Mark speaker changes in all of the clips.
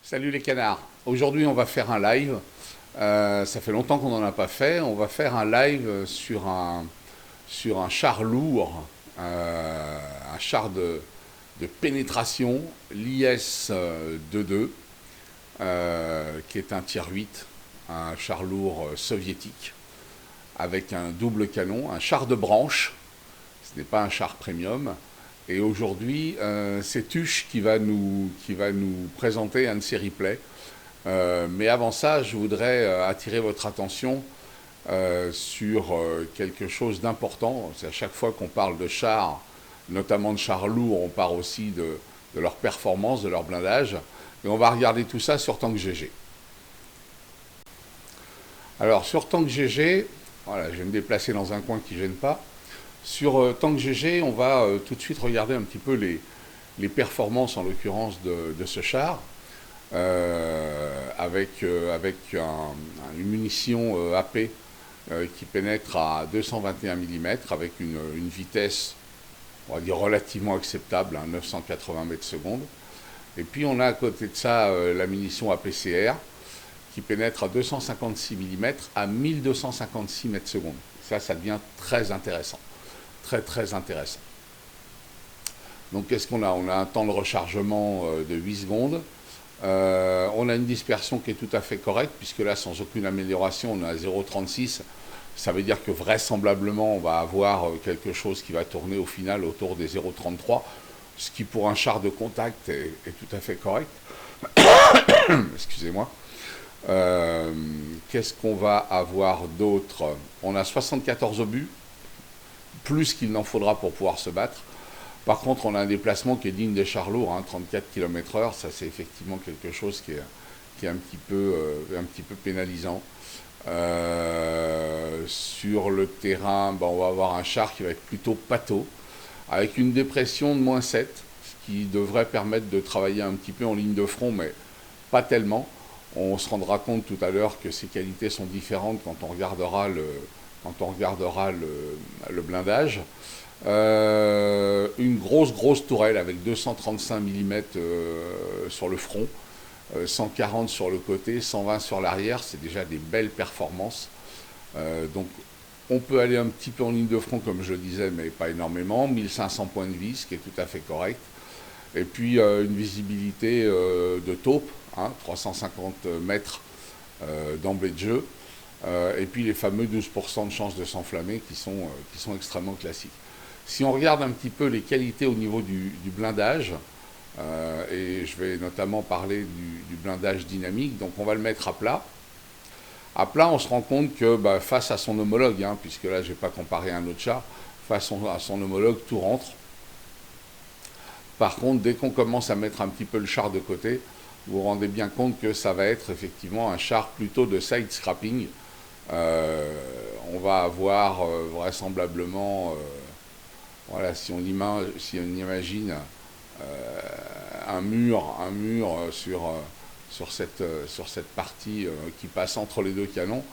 Speaker 1: Salut les canards. Aujourd'hui, on va faire un live. Ça fait longtemps qu'on n'en a pas fait. On va faire un live sur un char lourd, un char de pénétration, l'IS 22, qui est un Tier 8, un char lourd soviétique, avec un double canon, un char de branche. Ce n'est pas un char premium. Et aujourd'hui, c'est Tuche qui va nous présenter un de ses replays. Mais avant ça, je voudrais attirer votre attention sur quelque chose d'important. C'est à chaque fois qu'on parle de chars, notamment de chars lourds, on parle aussi de leur performance, de leur blindage. Et on va regarder tout ça sur Tank GG. Alors sur Tank GG, voilà, je vais me déplacer dans un coin qui ne gêne pas. Sur Tank GG, on va tout de suite regarder un petit peu les performances, en l'occurrence, de ce char, avec une munition AP qui pénètre à 221 mm, avec une vitesse, on va dire, relativement acceptable, 980 mètres secondes. Et puis on a à côté de ça la munition APCR, qui pénètre à 256 mm à 1256 mètres secondes. Ça devient très intéressant. Très intéressant. Donc qu'est-ce qu'on a? On a un temps de rechargement de 8 secondes. On a une dispersion qui est tout à fait correcte, puisque là, sans aucune amélioration, on est à 0,36. Ça veut dire que vraisemblablement, on va avoir quelque chose qui va tourner au final autour des 0,33, ce qui pour un char de contact est tout à fait correct. Excusez-moi. Qu'est-ce qu'on va avoir d'autre? On a 74 obus, plus qu'il n'en faudra pour pouvoir se battre. Par contre, on a un déplacement qui est digne des chars lourds, 34 km/h, ça c'est effectivement quelque chose qui est un petit peu pénalisant. Sur le terrain, on va avoir un char qui va être plutôt pâteau, avec une dépression de -7, ce qui devrait permettre de travailler un petit peu en ligne de front, mais pas tellement. On se rendra compte tout à l'heure que ces qualités sont différentes quand on regardera le blindage. Une grosse tourelle avec 235 mm sur le front, 140 sur le côté, 120 sur l'arrière, c'est déjà des belles performances. Donc on peut aller un petit peu en ligne de front comme je le disais, mais pas énormément. 1500 points de vie, ce qui est tout à fait correct. Et puis une visibilité de taupe, 350 mètres d'emblée de jeu. Et puis les fameux 12% de chances de s'enflammer qui sont extrêmement classiques. Si on regarde un petit peu les qualités au niveau du blindage, et je vais notamment parler du blindage dynamique, donc on va le mettre à plat. À plat, on se rend compte que face à son homologue, puisque là je ne vais pas comparer un autre char, face à son homologue, tout rentre. Par contre, dès qu'on commence à mettre un petit peu le char de côté, vous vous rendez bien compte que ça va être effectivement un char plutôt de side scrapping. On va avoir vraisemblablement, voilà, si on imagine un mur sur cette partie qui passe entre les deux canons,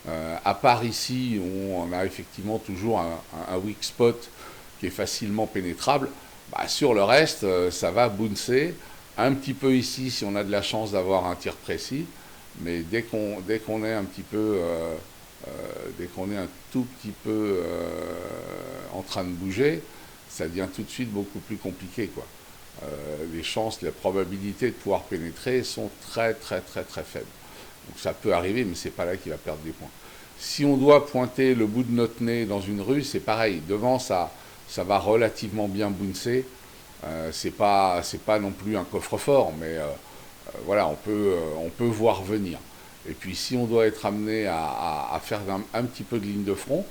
Speaker 1: à part ici où on a effectivement toujours un weak spot qui est facilement pénétrable, sur le reste, ça va bouncer. Un petit peu ici si on a de la chance d'avoir un tir précis, mais dès qu'on est un petit peu, dès qu'on est un tout petit peu en train de bouger, ça devient tout de suite beaucoup plus compliqué, quoi. Les chances, les probabilités de pouvoir pénétrer sont très faibles. Donc ça peut arriver, mais c'est pas là qu'il va perdre des points. Si on doit pointer le bout de notre nez dans une rue, c'est pareil. Devant, ça va relativement bien bouncer. C'est pas non plus un coffre-fort, mais voilà, on peut voir venir. Et puis si on doit être amené à faire un petit peu de ligne de front,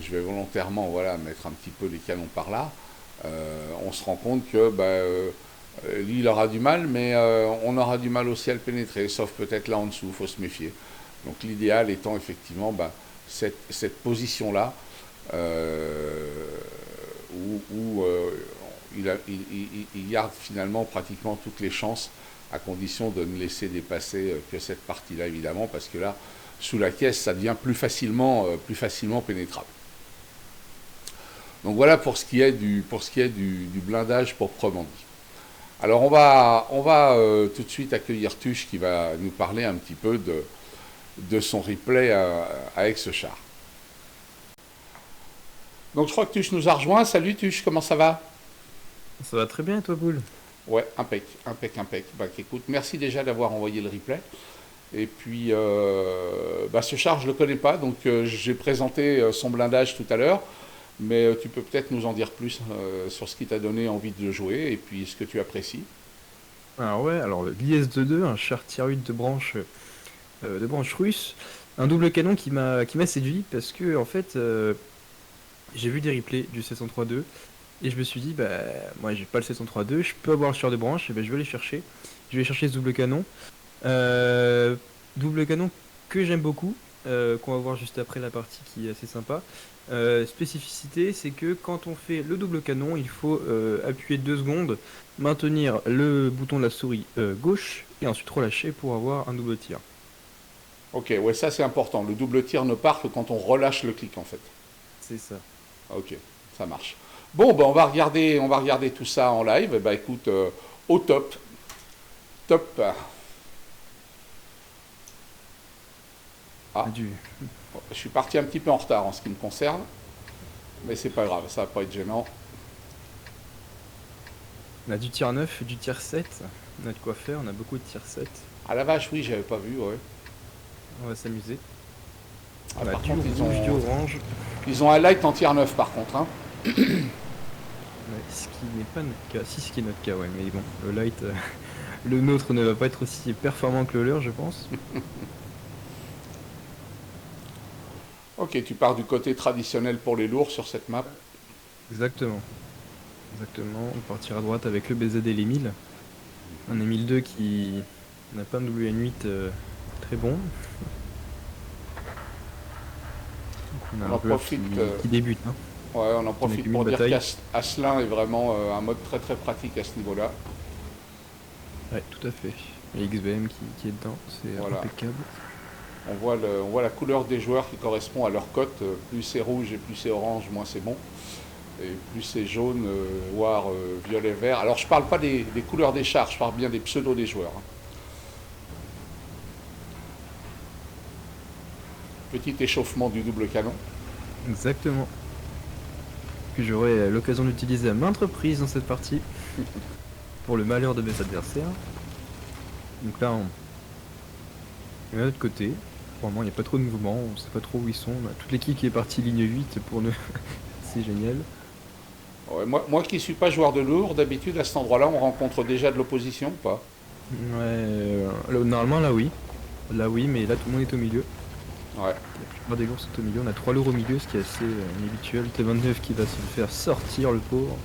Speaker 1: je vais volontairement mettre un petit peu les canons par là, on se rend compte que lui il aura du mal, mais on aura du mal aussi à le pénétrer, sauf peut-être là en dessous, il faut se méfier. Donc l'idéal étant effectivement cette position-là, où il garde finalement pratiquement toutes les chances, à condition de ne laisser dépasser que cette partie-là, évidemment, parce que là, sous la caisse, ça devient plus facilement pénétrable. Donc voilà pour ce qui est du blindage proprement dit. Alors on va tout de suite accueillir Tuche qui va nous parler un petit peu de son replay à Aix-Char. Donc je crois que Tuche nous a rejoint. Salut Tuche, comment ça va?
Speaker 2: Ça va très bien et toi, Boule?
Speaker 1: Ouais, impec, impec, impec. Bah écoute, merci déjà d'avoir envoyé le replay. Et puis, ce char, je ne le connais pas, donc j'ai présenté son blindage tout à l'heure, mais tu peux peut-être nous en dire plus sur ce qui t'a donné envie de le jouer et puis ce que tu apprécies.
Speaker 2: Alors ouais, alors l'IS-22, un char tier 8 de branche russe, un double canon qui m'a séduit parce que en fait j'ai vu des replays du 703-2 et je me suis dit bah moi j'ai pas le 703-2, je peux avoir le char de branche, et ben je vais aller chercher. Je vais chercher ce double canon. Euh, Double canon que j'aime beaucoup, qu'on va voir juste après la partie qui est assez sympa. Spécificité, c'est que quand on fait le double canon, il faut appuyer 2 secondes, maintenir le bouton de la souris gauche et ensuite relâcher pour avoir un double tir.
Speaker 1: Ok, ouais, ça c'est important. Le double tir ne part que quand on relâche le clic en fait.
Speaker 2: C'est ça.
Speaker 1: Ok, ça marche. Bon, on va regarder tout ça en live. Bah écoute, au top, top.
Speaker 2: On
Speaker 1: Ah,
Speaker 2: a du,
Speaker 1: je suis parti un petit peu en retard en ce qui me concerne, mais c'est pas grave, ça va pas être gênant.
Speaker 2: on a du tir 9, du tir 7. On a de quoi faire, on a beaucoup de tir 7.
Speaker 1: Ah la vache, oui, j'avais pas vu, ouais.
Speaker 2: On va s'amuser.
Speaker 1: Ah,
Speaker 2: On a
Speaker 1: par
Speaker 2: du
Speaker 1: contre,
Speaker 2: rouge, du orange.
Speaker 1: ils ont un light en tier 9 par contre, hein.
Speaker 2: Ouais, ce qui n'est pas notre cas. Si, ce qui est notre cas, ouais, mais bon, le light, le nôtre ne va pas être aussi performant que le leur, je pense.
Speaker 1: Ok, tu pars du côté traditionnel pour les lourds sur cette map.
Speaker 2: Exactement. Exactement. On partira à droite avec le BZD et les 1000. Un M1002 qui n'a pas un WN8 très bon. Donc on a
Speaker 1: On
Speaker 2: un
Speaker 1: en
Speaker 2: joueur
Speaker 1: profite,
Speaker 2: qui débute, hein,
Speaker 1: ouais, on en
Speaker 2: qui n'a
Speaker 1: profite
Speaker 2: qu'une
Speaker 1: pour dire
Speaker 2: bataille.
Speaker 1: qu'Asselin est vraiment un mode très très pratique à ce niveau-là.
Speaker 2: Ouais, tout à fait. Et XBM qui est dedans, c'est
Speaker 1: Voilà.
Speaker 2: impeccable.
Speaker 1: On voit la couleur des joueurs qui correspond à leur cote. Plus c'est rouge et plus c'est orange, moins c'est bon. Et plus c'est jaune, noir, violet, vert. Alors je parle pas des couleurs des chars, je parle bien des pseudos des joueurs, hein. Petit échauffement du double canon.
Speaker 2: Exactement. Que j'aurai l'occasion d'utiliser à maintes reprises dans cette partie, pour le malheur de mes adversaires. Donc là, on est de l'autre côté. Pour le moment, il n'y a pas trop de mouvement, on sait pas trop où ils sont. On a toute l'équipe qui est partie ligne 8 pour nous. C'est génial.
Speaker 1: Ouais, moi qui suis pas joueur de lourd, d'habitude à cet endroit-là, on rencontre déjà de l'opposition ou pas?
Speaker 2: Ouais, normalement là oui. Là oui, mais là tout le monde est au milieu.
Speaker 1: Ouais.
Speaker 2: La plupart des lourds sont au milieu. On a 3 lourds au milieu, ce qui est assez inhabituel. T29 qui va se faire sortir, le pauvre.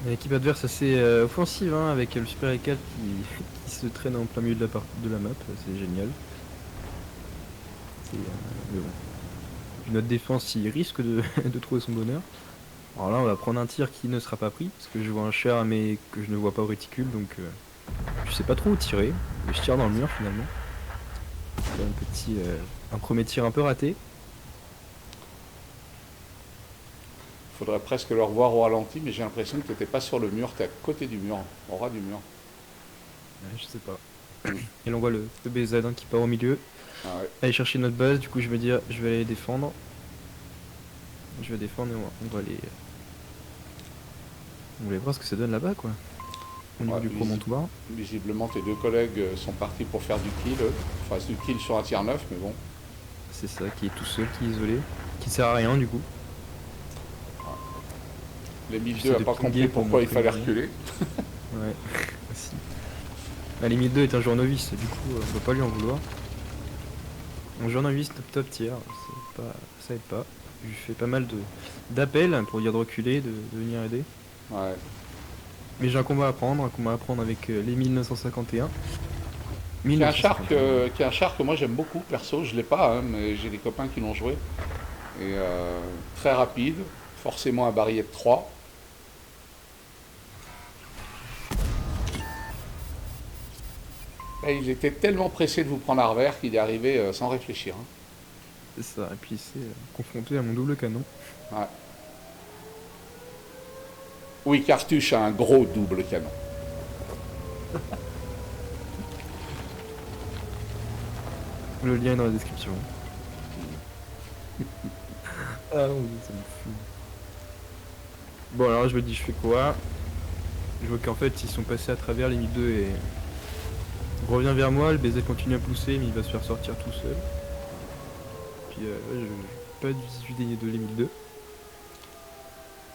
Speaker 2: L'équipe adverse assez offensive, hein, avec le Super E4 qui se traîne en plein milieu de la map. C'est génial. Mais bon. Notre défense, il risque de trouver son bonheur. Alors là, on va prendre un tir qui ne sera pas pris, parce que je vois un char, mais que je ne vois pas au réticule, donc je sais pas trop où tirer. Et je tire dans le mur finalement. Un premier tir un peu raté.
Speaker 1: Faudrait presque le revoir au ralenti, mais j'ai l'impression que tu n'étais pas sur le mur, tu es à côté du mur, au ras du mur.
Speaker 2: Ouais, je sais pas.
Speaker 1: Mm.
Speaker 2: Et là, on voit le BZ qui part au milieu.
Speaker 1: Ah ouais.
Speaker 2: Aller chercher notre base, du coup, je vais dire, je vais aller défendre. Je vais défendre et on va aller. On va voir ce que ça donne là-bas, quoi. Au niveau
Speaker 1: Ouais,
Speaker 2: du promontoire.
Speaker 1: visiblement, tes deux collègues sont partis pour faire du kill, enfin du kill sur un tir 9, mais bon.
Speaker 2: C'est ça, qui est tout seul, qui est isolé. Qui sert à rien, du coup.
Speaker 1: Les
Speaker 2: J'essaie
Speaker 1: 1002 n'a
Speaker 2: de
Speaker 1: pas
Speaker 2: pinguer
Speaker 1: compris
Speaker 2: pour
Speaker 1: pourquoi il
Speaker 2: montrer
Speaker 1: fallait
Speaker 2: que
Speaker 1: reculer.
Speaker 2: ouais, aussi. La limite 2 est un joueur novice, du coup, on peut pas lui en vouloir. Un joueur novice top tier, ça aide pas. Je lui fais pas mal d'appels pour dire de reculer, de venir aider.
Speaker 1: Ouais.
Speaker 2: Mais j'ai un combat à prendre avec les 1951.
Speaker 1: Qui est un char
Speaker 2: 1951.
Speaker 1: que moi j'aime beaucoup, perso, je l'ai pas, hein, mais j'ai des copains qui l'ont joué. Et très rapide, forcément un barillet de 3. Et il était tellement pressé de vous prendre à revers qu'il est arrivé sans réfléchir, hein.
Speaker 2: C'est ça, et puis c'est confronté à mon double canon.
Speaker 1: Ouais. Oui, Cartouche a un gros double canon.
Speaker 2: Le lien est dans la description. Ah oui, ça me fout. Bon, alors je me dis, je fais quoi? Je vois qu'en fait, ils sont passés à travers les 1002 et revient vers moi. Le BZ continue à pousser, mais il va se faire sortir tout seul. Puis, ouais, pas du 18 de les 1002.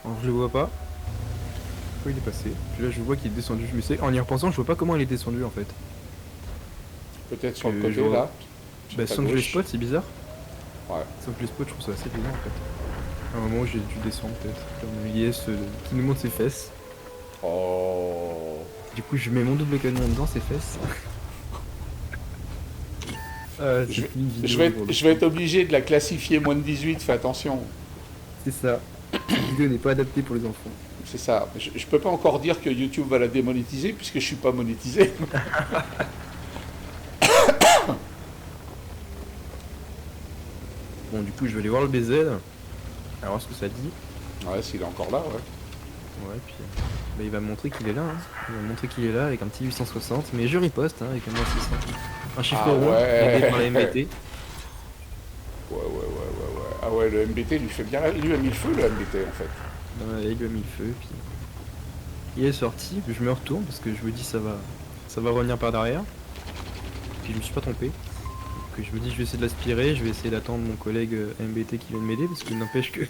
Speaker 2: Alors, je le vois pas. Pourquoi il est passé? Puis là, je vois qu'il est descendu. Je me sais, en y repensant, je vois pas comment il est descendu en fait.
Speaker 1: Peut-être sur le
Speaker 2: Je
Speaker 1: côté,
Speaker 2: vois.
Speaker 1: là.
Speaker 2: Bah,
Speaker 1: ta
Speaker 2: sans que je les
Speaker 1: gauche.
Speaker 2: spot, c'est bizarre.
Speaker 1: Ouais.
Speaker 2: Sans que je les spot, je trouve ça assez bizarre en fait. À un moment, j'ai dû descendre peut-être. Comme IS qui nous montre ses fesses.
Speaker 1: Oh.
Speaker 2: Du coup, je mets mon double canon dans ses fesses. Ah,
Speaker 1: Je
Speaker 2: c'est
Speaker 1: vais,
Speaker 2: une
Speaker 1: je
Speaker 2: vidéo
Speaker 1: vais,
Speaker 2: drôle.
Speaker 1: je vais être obligé de la classifier moins de 18, fais attention.
Speaker 2: C'est ça. Cette vidéo n'est pas adaptée pour les enfants.
Speaker 1: C'est ça. Je peux pas encore dire que YouTube va la démonétiser puisque je suis pas monétisé.
Speaker 2: Bon, du coup, je vais aller voir le BZ. Alors, voir ce que ça dit.
Speaker 1: Ouais, s'il est encore là, ouais.
Speaker 2: Ouais, puis bah, il va me montrer qu'il est là. Hein. Il va me montrer qu'il est là avec un petit 860. Mais je riposte hein, avec un 600. Un chiffre
Speaker 1: Ah
Speaker 2: rond,
Speaker 1: ouais.
Speaker 2: aidé par la MBT.
Speaker 1: Ouais. Ah ouais, le MBT lui fait bien. Il lui a mis le feu, le MBT, en fait.
Speaker 2: Ouais, il lui a mis le feu. Puis il est sorti. Puis je me retourne parce que je me dis ça va revenir par derrière. Puis je me suis pas trompé. Donc je me dis je vais essayer de l'aspirer. Je vais essayer d'attendre mon collègue MBT qui vient de m'aider parce qu'il n'empêche que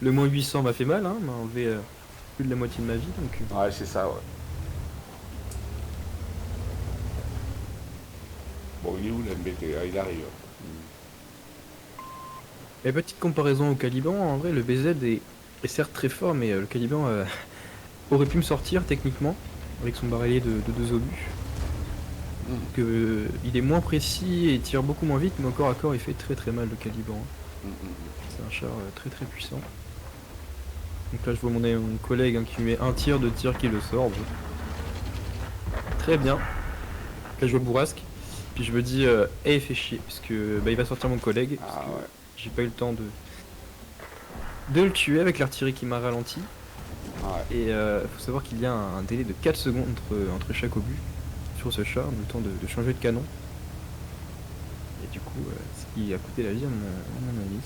Speaker 2: le moins 800 m'a fait mal. Hein, m'a enlevé plus de la moitié de ma vie. Donc
Speaker 1: Ouais, c'est ça, ouais. Bon, il est où, le MBT? Ah, il arrive.
Speaker 2: Et petite comparaison au Caliban, en vrai le BZ est certes très fort, mais le Caliban aurait pu me sortir techniquement avec son barillet de 2 obus. Il est moins précis et tire beaucoup moins vite, mais encore à corps il fait très très mal le Caliban. C'est un char très très puissant. Donc là je vois mon collègue hein, qui met un tir, 2 tirs qui le sort. Bon. Très bien. Là je vois le bourrasque. Puis je me dis, fais chier, parce que bah, il va sortir mon collègue. Parce
Speaker 1: Ah
Speaker 2: que
Speaker 1: ouais.
Speaker 2: j'ai pas eu le temps de le tuer avec l'artillerie qui m'a ralenti.
Speaker 1: Ouais.
Speaker 2: Et faut savoir qu'il y a un délai de 4 secondes entre chaque obus sur ce char, le temps de changer de canon. Et du coup, ce qui a coûté la vie à mon ami.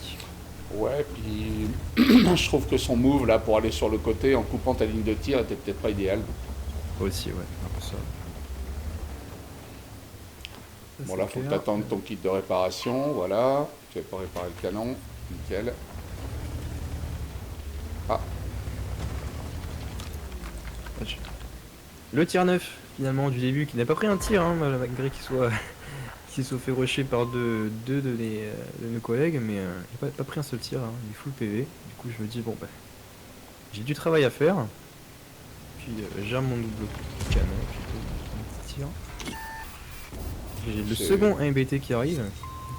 Speaker 1: Ouais, puis je trouve que son move là pour aller sur le côté en coupant ta ligne de tir était peut-être pas idéal.
Speaker 2: Aussi, ouais, un peu ça.
Speaker 1: Bon, là, faut que tu attendes ton kit de réparation, voilà. Tu vas pas réparer le canon, nickel. Ah,
Speaker 2: Le tir 9, finalement, du début, qui n'a pas pris un tir, hein, malgré qu'il soit fait rusher par deux de nos collègues, mais il n'a pas pris un seul tir, hein, il est full PV. Du coup, je me dis, bon, bah, j'ai du travail à faire. Puis, j'arme mon double canon, puis un petit tir. J'ai le second MBT qui arrive,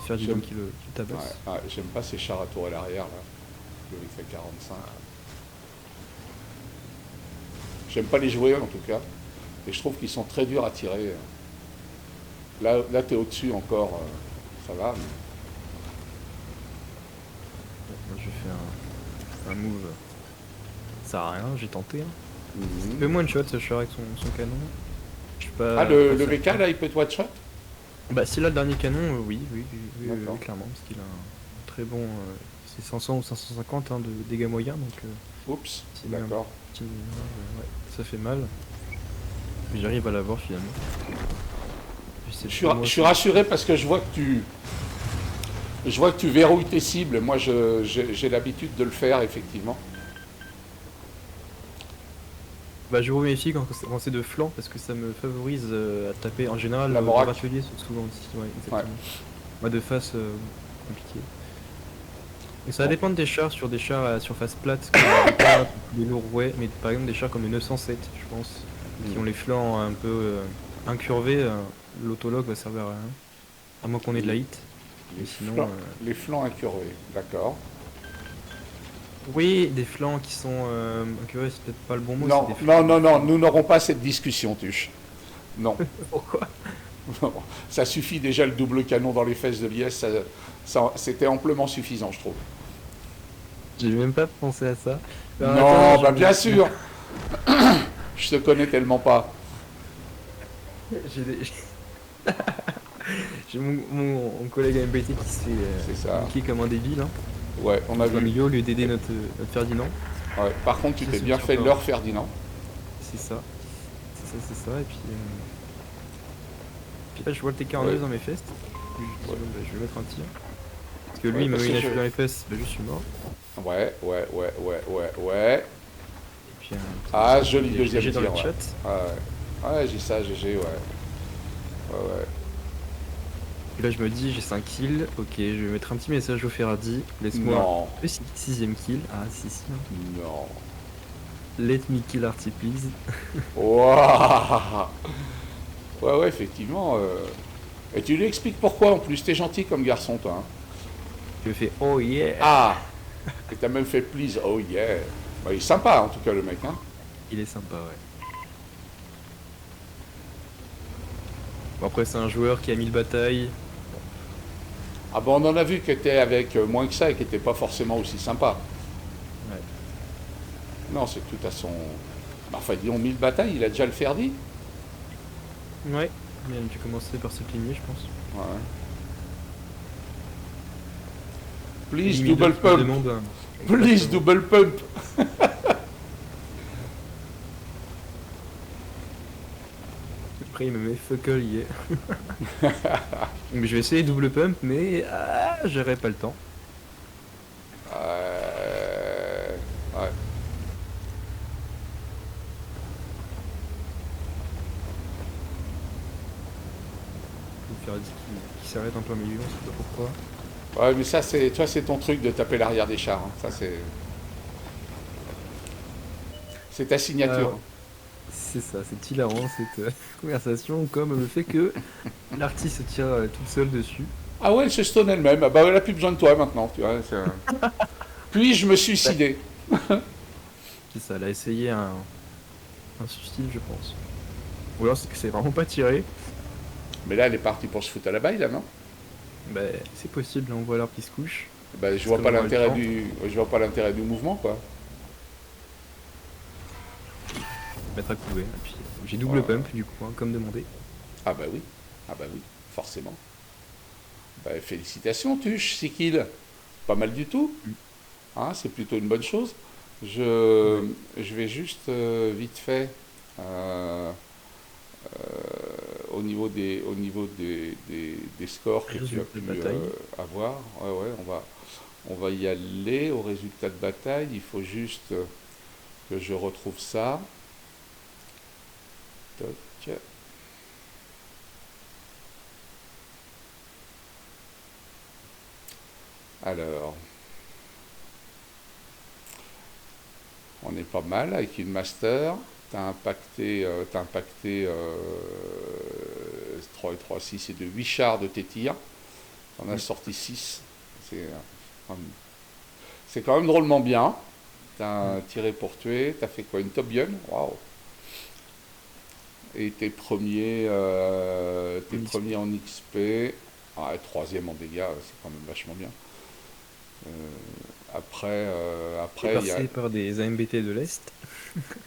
Speaker 2: faire du qui le tabasse.
Speaker 1: Ouais, j'aime pas ces chars à tourelle arrière là. Le fait 45. J'aime pas les jouer en tout cas. Et je trouve qu'ils sont très durs à tirer. Là t'es au-dessus encore, ça va. Mais...
Speaker 2: Moi, je fais un move. Ça sert à rien, j'ai tenté. Hein.
Speaker 1: Mm-hmm.
Speaker 2: Le one shot ce char avec son canon. Je suis pas,
Speaker 1: le VK là il peut te one shot?
Speaker 2: Bah s'il a le dernier canon, oui, clairement, parce qu'il a un très bon... c'est 500 ou 550 hein, de dégâts moyens, donc...
Speaker 1: Oups, d'accord.
Speaker 2: Ouais, ça fait mal. Mais j'arrive à l'avoir finalement.
Speaker 1: Je suis rassuré parce que je vois que tu verrouilles tes cibles. Moi j'ai l'habitude de le faire effectivement.
Speaker 2: Bah je remets ici quand c'est de flanc parce que ça me favorise à taper en général.
Speaker 1: La
Speaker 2: les râteliers sont souvent aussi, ouais, exactement. Ouais. Moi de face compliqué. Et ça va dépendre des chars, sur des chars à surface plate, comme des lourds ouais, mais par exemple des chars comme le 907 je pense, qui ont les flancs un peu incurvés, l'autologue va servir à rien. À moins qu'on ait de la hit.
Speaker 1: Les flancs incurvés, d'accord.
Speaker 2: Oui, des flancs qui sont incurvés, c'est peut-être pas le bon mot.
Speaker 1: Non, nous n'aurons pas cette discussion, Tuche. Non.
Speaker 2: Pourquoi?
Speaker 1: Non. Ça suffit déjà le double canon dans les fesses de l'IS, c'était amplement suffisant, je trouve.
Speaker 2: J'ai même pas pensé à ça.
Speaker 1: Alors, non, attends, bah bien sûr. Je te connais tellement pas.
Speaker 2: J'ai des- j'ai mon collègue AMBT qui s'est
Speaker 1: C'est ça.
Speaker 2: niqué comme un débile, hein,
Speaker 1: Ouais, on a
Speaker 2: en plein
Speaker 1: vu.
Speaker 2: milieu au lieu d'aider notre Ferdinand.
Speaker 1: Ouais. Par contre, tu
Speaker 2: J'ai
Speaker 1: t'es bien
Speaker 2: sauté
Speaker 1: fait
Speaker 2: encore.
Speaker 1: leur Ferdinand.
Speaker 2: C'est ça. C'est ça. Et puis là, je vois le
Speaker 1: Ouais.
Speaker 2: TK2 dans mes fesses. Je dis,
Speaker 1: Ouais.
Speaker 2: bon, bah, je vais mettre un tir. Parce que lui,
Speaker 1: Ouais,
Speaker 2: il me
Speaker 1: parce
Speaker 2: met
Speaker 1: que
Speaker 2: une
Speaker 1: je...
Speaker 2: HU dans les fesses, bah, je suis mort.
Speaker 1: Ouais.
Speaker 2: Et puis un petit
Speaker 1: Ah,
Speaker 2: message
Speaker 1: joli
Speaker 2: de
Speaker 1: deuxième
Speaker 2: GG dans le
Speaker 1: tir, ouais.
Speaker 2: chat.
Speaker 1: Ouais, j'ai ça, GG, ouais. Ouais.
Speaker 2: Et là, je me dis, j'ai 5 kills. Ok, je vais mettre un petit message au Ferradi. Laisse-moi
Speaker 1: Non,
Speaker 2: le 6ème kill. Ah, si. Hein.
Speaker 1: non.
Speaker 2: Let me kill Artie, please.
Speaker 1: Waouh. Ouais, effectivement. Et tu lui expliques pourquoi en plus. T'es gentil comme garçon, toi. Hein.
Speaker 2: Je fais oh yeah.
Speaker 1: Ah. Et t'as même fait please. Oh yeah. Bah, il est sympa en tout cas le mec. Hein.
Speaker 2: Il est sympa, ouais. Bon, après, c'est un joueur qui a 1000 batailles.
Speaker 1: Ah bon, on en a vu qui était avec moins que ça et qui n'était pas forcément aussi sympa.
Speaker 2: Ouais.
Speaker 1: Non, c'est tout à son... Enfin, disons 1000 batailles, il a déjà le Ferdi.
Speaker 2: Ouais. Il a dû commencer par se plaigner, je pense.
Speaker 1: Ouais.
Speaker 2: Et
Speaker 1: Please
Speaker 2: 1002
Speaker 1: double
Speaker 2: qui me
Speaker 1: pump.
Speaker 2: demande
Speaker 1: Please
Speaker 2: exactement.
Speaker 1: double pump.
Speaker 2: Après, il me met fuck all, yeah. Mais je vais essayer double pump, mais j'aurai pas le temps.
Speaker 1: Ouais.
Speaker 2: Le Ferradi qui s'arrête un peu au milieu, on sait pas pourquoi.
Speaker 1: Ouais, mais ça, c'est, toi, c'est ton truc de taper l'arrière des chars. Hein. Ça, c'est ta signature.
Speaker 2: Alors, c'est ça, c'est hilarant cette conversation, comme le fait que l'artiste se tire toute seule dessus.
Speaker 1: Ah ouais, elle se stone elle-même. Ah bah, elle a plus besoin de toi maintenant. Tu vois, puis-je me
Speaker 2: Ouais.
Speaker 1: suicider.
Speaker 2: C'est ça, elle a essayé un suicide, je pense. Ou alors c'est que c'est vraiment pas tiré.
Speaker 1: Mais là, elle est partie pour se foutre à la baille, là, non?
Speaker 2: Bah, c'est possible, là, on voit l'arbre qui se couche.
Speaker 1: Bah,
Speaker 2: Est-ce qu'on aura le temps?
Speaker 1: je vois pas l'intérêt du mouvement, quoi.
Speaker 2: Mettre à couvert. Et puis j'ai double
Speaker 1: Voilà.
Speaker 2: pump, du coup, hein, comme demandé.
Speaker 1: Ah bah oui. Ah bah oui, forcément. Bah, félicitations, Tuche, 6 kills. Pas mal du tout.
Speaker 2: Mm.
Speaker 1: Hein, c'est plutôt une bonne chose.
Speaker 2: Ouais.
Speaker 1: Je vais juste vite fait euh, au niveau des scores que tu as
Speaker 2: Résultat de
Speaker 1: pu
Speaker 2: bataille.
Speaker 1: avoir. Ouais, on va y aller au résultat de bataille. Il faut juste que je retrouve ça. Toc. Alors, on est pas mal avec une master. T'as impacté 3 et 3, 6 et 2, 8 chars de tes tirs. T'en as
Speaker 2: Mm.
Speaker 1: sorti 6. C'est c'est quand même drôlement bien.
Speaker 2: Mm.
Speaker 1: T'as tiré pour tuer. T'as fait quoi? Une top gun? Waouh! Et tes
Speaker 2: En XP.
Speaker 1: premiers en XP. Ah, et troisième en dégâts, c'est quand même vachement bien. Euh,
Speaker 2: Et
Speaker 1: il y a...
Speaker 2: passé par des AMBT de l'Est.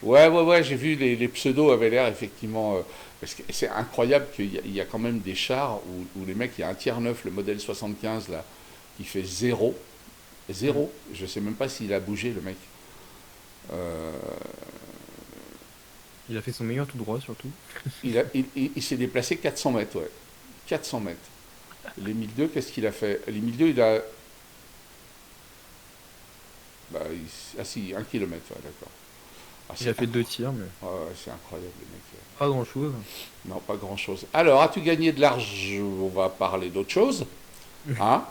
Speaker 1: Ouais, j'ai vu les pseudos avaient l'air effectivement. Parce que c'est incroyable il y a quand même des chars où les mecs, il y a un tiers neuf, le modèle 75 là, qui fait zéro.
Speaker 2: Mm.
Speaker 1: Zéro. Je sais même pas s'il a bougé le mec. Euh,
Speaker 2: Il a fait son meilleur tout droit, surtout.
Speaker 1: il s'est déplacé 400 mètres, ouais. 400 mètres. Les 1002, qu'est-ce qu'il a fait? Les 1002, il a. Bah, ah si, 1 kilomètre, ouais, d'accord. Ah,
Speaker 2: Il a fait 2 tirs, mais
Speaker 1: c'est incroyable, les mecs.
Speaker 2: pas grand-chose.
Speaker 1: Non, pas grand-chose. Alors, as-tu gagné de l'argent? On va parler d'autre chose. Hein?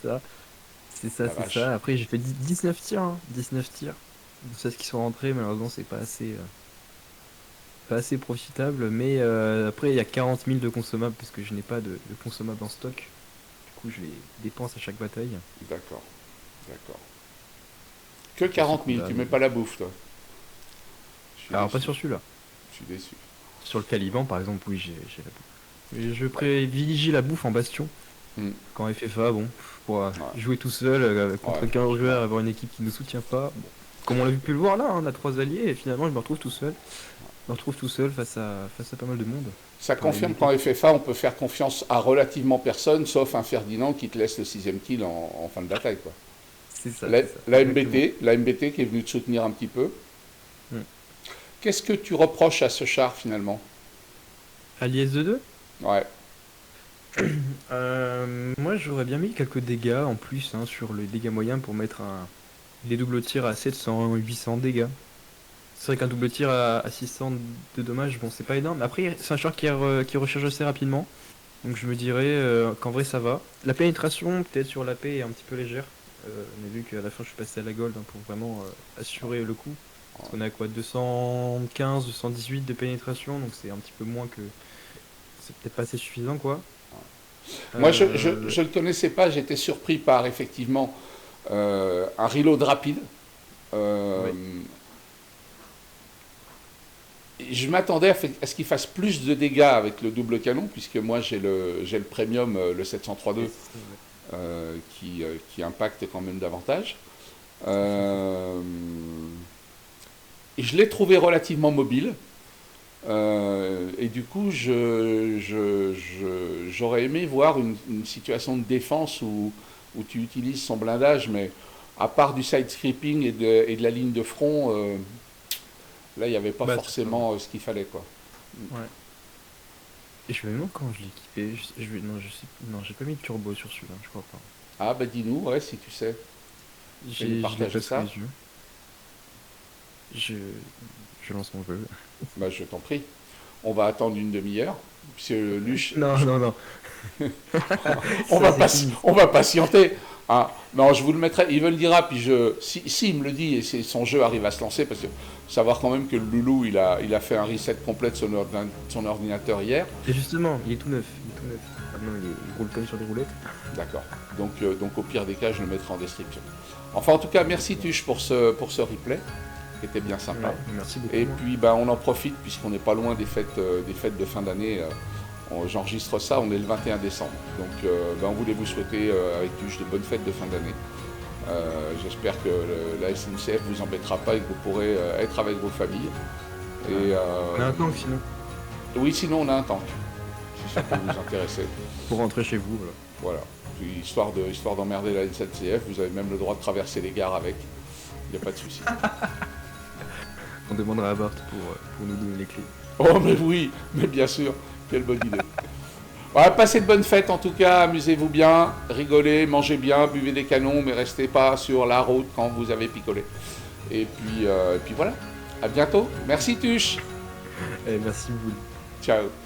Speaker 2: Ça,
Speaker 1: La
Speaker 2: c'est
Speaker 1: vache.
Speaker 2: ça. Après, j'ai fait 19 tirs, hein. 19 tirs. 16 qui sont rentrés, malheureusement, c'est pas assez profitable. Mais après, il y a 40 000 de consommables, parce que je n'ai pas de consommables en stock. Du coup, je les dépense à chaque bataille.
Speaker 1: D'accord, d'accord. Que
Speaker 2: Pour ce
Speaker 1: 40 000,
Speaker 2: coup-là,
Speaker 1: tu mets
Speaker 2: mais...
Speaker 1: pas la bouffe, toi. Je suis
Speaker 2: Alors, pas
Speaker 1: déçu.
Speaker 2: sur celui-là.
Speaker 1: Je suis déçu.
Speaker 2: Sur le Caliban, par exemple, oui, j'ai la bouffe. Mais je
Speaker 1: Ouais.
Speaker 2: privilégie la bouffe en bastion.
Speaker 1: Hmm.
Speaker 2: Quand FFA, bon, pour
Speaker 1: Ouais.
Speaker 2: jouer tout seul contre
Speaker 1: Ouais,
Speaker 2: 15
Speaker 1: franchement.
Speaker 2: joueurs, avoir une équipe qui ne nous soutient pas. Bon. Comme on l'a pu le voir là, hein, on a 3 alliés et finalement je me retrouve tout seul. me retrouve tout seul face à pas mal de monde.
Speaker 1: Ça
Speaker 2: Enfin,
Speaker 1: confirme qu'en FFA, on peut faire confiance à relativement personne, sauf un Ferdinand qui te laisse le sixième kill en fin de bataille, quoi.
Speaker 2: c'est ça, exactement.
Speaker 1: La MBT qui est venue te soutenir un petit peu.
Speaker 2: Hmm.
Speaker 1: Qu'est-ce que tu reproches à ce char finalement?
Speaker 2: À l'IS-2-2,
Speaker 1: Ouais,
Speaker 2: moi j'aurais bien mis quelques dégâts en plus hein, sur les dégâts moyens pour mettre les doubles tirs à 700, 800 dégâts. C'est vrai qu'un double tir à 600 de dommages, bon, c'est pas énorme. Après, c'est un char qui recharge assez rapidement. Donc je me dirais qu'en vrai ça va. La pénétration, peut-être sur la paix, est un petit peu légère. On a vu qu'à la fin je suis passé à la gold hein, pour vraiment assurer le coup. Parce qu'on est à quoi 215, 218 de pénétration, donc c'est un petit peu moins que. C'est peut-être pas assez suffisant quoi.
Speaker 1: moi
Speaker 2: Euh,
Speaker 1: je le connaissais pas, j'étais surpris par effectivement un reload rapide. Euh,
Speaker 2: ouais.
Speaker 1: je m'attendais à ce qu'il fasse plus de dégâts avec le double canon, puisque moi j'ai le premium, le 703.2,
Speaker 2: Yes, ouais.
Speaker 1: qui impacte quand même davantage. Euh, et je l'ai trouvé relativement mobile. Et du coup, j'aurais aimé voir une situation de défense où tu utilises son blindage, mais à part du side scripting et de la ligne de front, là, il n'y avait pas
Speaker 2: Bah, c'est ça, ouais.
Speaker 1: forcément ce qu'il fallait, quoi.
Speaker 2: Ouais. Et je me demande quand je l'ai équipé. Non, non, j'ai pas mis de turbo sur celui-là, je crois pas.
Speaker 1: Ah, bah dis-nous, ouais, si tu sais. Tu peux nous
Speaker 2: Je l'ai
Speaker 1: partager
Speaker 2: pas sous les
Speaker 1: ça?
Speaker 2: yeux. Je, je lance mon jeu.
Speaker 1: Bah, je t'en prie. On va attendre une demi-heure. Monsieur Luche,
Speaker 2: Non, non, non. Ça, c'est fini.
Speaker 1: on va patienter. Ah, non, je vous le mettrai. Il me le dira, puis si il me le dit et son jeu arrive à se lancer, parce que savoir quand même que le loulou, il a fait un reset complet de son ordinateur hier.
Speaker 2: Et justement, il est tout neuf. Il est tout neuf. Maintenant, il roule comme sur des roulettes.
Speaker 1: D'accord. Donc au pire des cas, je le mettrai en description. Enfin, en tout cas, merci Tuche pour ce replay, qui était bien sympa.
Speaker 2: Ouais, merci
Speaker 1: Et
Speaker 2: beaucoup. Hein.
Speaker 1: puis, ben, on en profite, puisqu'on n'est pas loin des fêtes de fin d'année. J'enregistre ça, on est le 21 décembre. Donc, ben, on voulait vous souhaiter avec Tuche de bonnes fêtes de fin d'année. J'espère que la SNCF vous embêtera pas et que vous pourrez être avec vos familles.
Speaker 2: Ouais.
Speaker 1: Et
Speaker 2: On a un tank sinon.
Speaker 1: oui, sinon on a un tank, si ça peut vous intéresser.
Speaker 2: Pour rentrer chez vous, voilà.
Speaker 1: Voilà. Puis, histoire d'emmerder la SNCF, vous avez même le droit de traverser les gares avec. Il n'y a pas de souci.
Speaker 2: On demandera à Bart pour nous donner les clés.
Speaker 1: Oh mais oui, mais bien sûr, quelle bonne idée. Voilà, passez de bonnes fêtes en tout cas, amusez-vous bien, rigolez, mangez bien, buvez des canons, mais restez pas sur la route quand vous avez picolé. Et puis voilà, à bientôt. Merci Tuche.
Speaker 2: Merci, vous.
Speaker 1: Ciao.